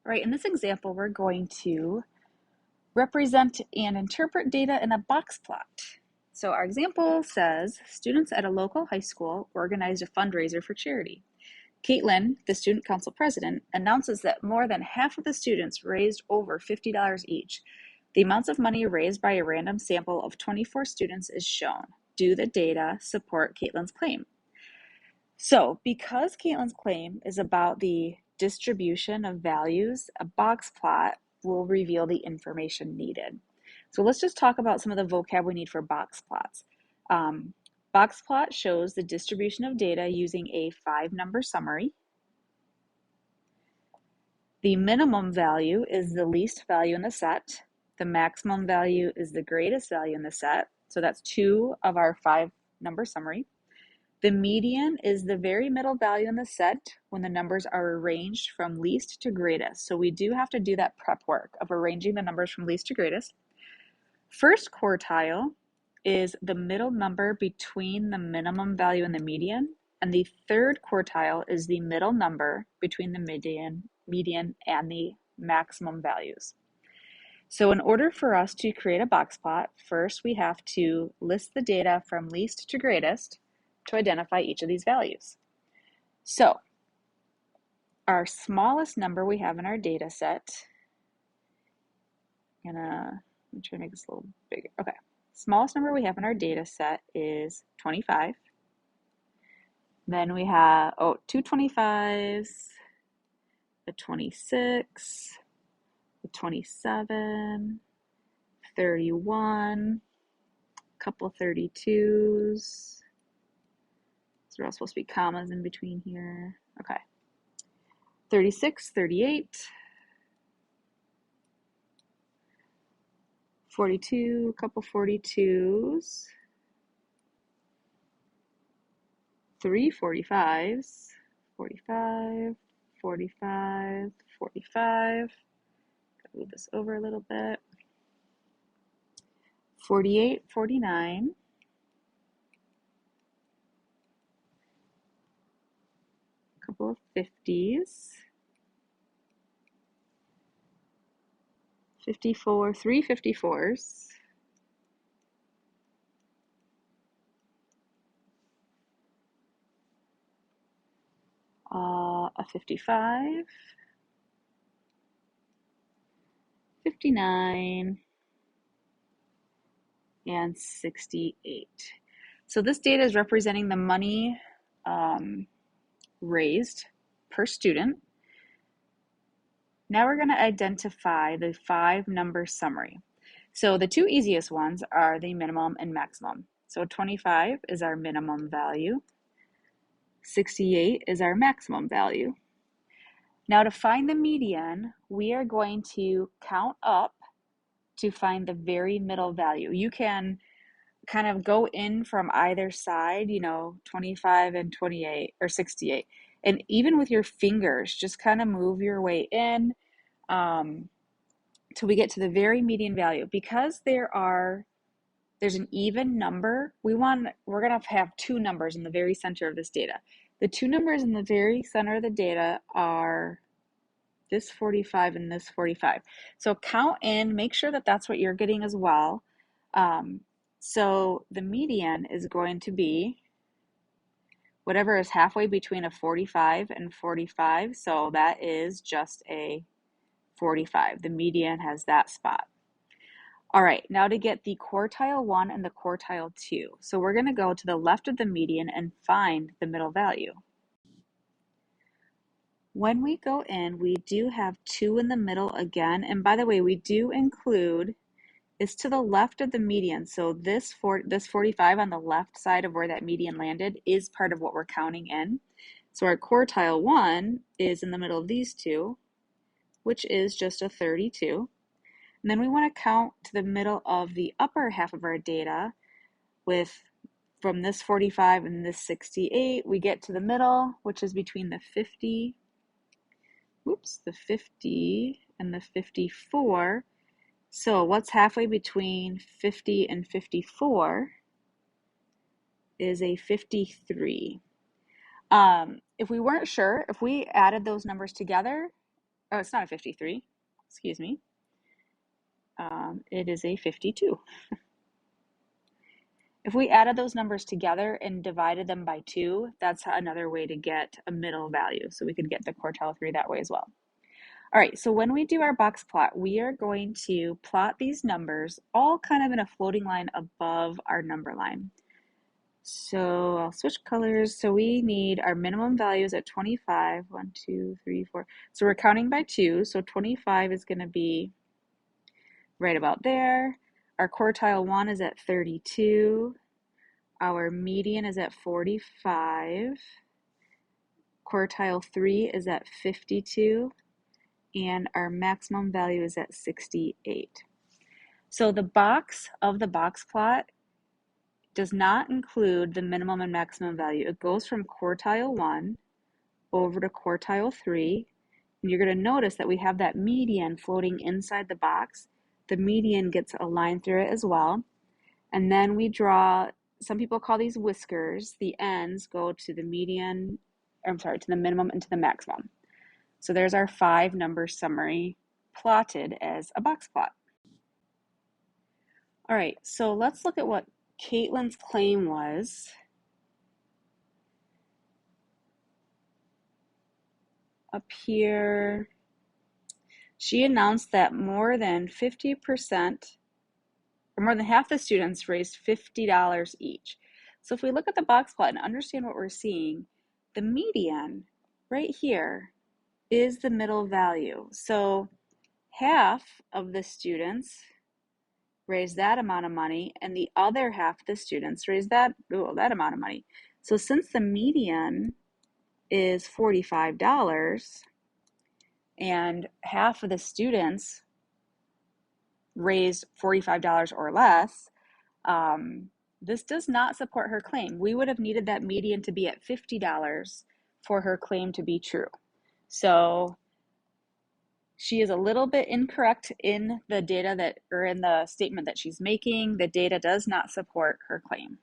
All right, in this example, we're going to represent and interpret data in a box plot. So our example says, students at a local high school organized a fundraiser for charity. Caitlin, the student council president, announces that more than half of the students raised over $50 each. The amounts of money raised by a random sample of 24 students is shown. Do the data support Caitlin's claim? So because Caitlin's claim is about the distribution of values, a box plot will reveal the information needed. So let's just talk about some of the vocab we need for box plots. Box plot shows the distribution of data using a 5-number summary. The minimum value is the least value in the set. The maximum value is the greatest value in the set. So that's 2 of our 5-number summary. The median is the very middle value in the set when the numbers are arranged from least to greatest. So we do have to do that prep work of arranging the numbers from least to greatest. First quartile is the middle number between the minimum value and the median. And the third quartile is the middle number between the median and the maximum values. So in order for us to create a box plot, first we have to list the data from least to greatest to identify each of these values. So our smallest number we have in our data set, I'm try to make this a little bigger. Okay, smallest number we have in our data set is 25. Then we have, 2 25s, a 26, a 27, 31, a couple 32s. So there are supposed to be commas in between here. Okay. 36, 38, 42, a couple 42s, 3 45s, 45, 45, 45. Gotta move this over a little bit. 48, 49. Couple of 50s, 54, 3 54s, a 55, 59, and 68. So this data is representing the money raised per student. Now we're going to identify the 5-number summary. So the 2 easiest ones are the minimum and maximum. So 25 is our minimum value. 68 is our maximum value. Now to find the median, we are going to count up to find the very middle value. You can kind of go in from either side, 25 and 28 or 68. And even with your fingers, just kind of move your way in till we get to the very median value. Because there's an even number, we're going to have 2 numbers in the very center of this data. The 2 numbers in the very center of the data are this 45 and this 45. So count in, make sure that that's what you're getting as well. So the median is going to be whatever is halfway between a 45 and 45. So that is just a 45. The median has that spot. All right, now to get the quartile 1 and the quartile 2. So we're going to go to the left of the median and find the middle value. When we go in, we do have 2 in the middle again. And by the way, we do include, it's to the left of the median. So this 45 on the left side of where that median landed is part of what we're counting in. So our quartile 1 is in the middle of these 2, which is just a 32. And then we want to count to the middle of the upper half of our data from this 45 and this 68, we get to the middle, which is between the 50 and the 54. So what's halfway between 50 and 54 is a 53. If we weren't sure, if we added those numbers together, Oh, it's not a 53. Excuse me. It is a 52. If we added those numbers together and divided them by 2, that's another way to get a middle value. So we could get the quartile 3 that way as well. All right, so when we do our box plot, we are going to plot these numbers all kind of in a floating line above our number line. So I'll switch colors. So we need our minimum values at 25. 1, 2, 3, 4. So we're counting by 2. So 25 is going to be right about there. Our quartile 1 is at 32. Our median is at 45. Quartile 3 is at 52. And our maximum value is at 68. So the box of the box plot does not include the minimum and maximum value. It goes from quartile 1 over to quartile 3. And you're going to notice that we have that median floating inside the box. The median gets a line through it as well. And then we draw, some people call these whiskers. The ends go to the median, to the minimum and to the maximum. So there's our 5 number summary plotted as a box plot. All right, so let's look at what Caitlin's claim was. Up here, she announced that more than 50%, or more than half the students raised $50 each. So if we look at the box plot and understand what we're seeing, the median right here is the middle value. So half of the students raised that amount of money, and the other half of the students raised that amount of money. So since the median is $45 and half of the students raised $45 or less, this does not support her claim. We would have needed that median to be at $50 for her claim to be true. So she is a little bit incorrect in the data in the statement that she's making. The data does not support her claim.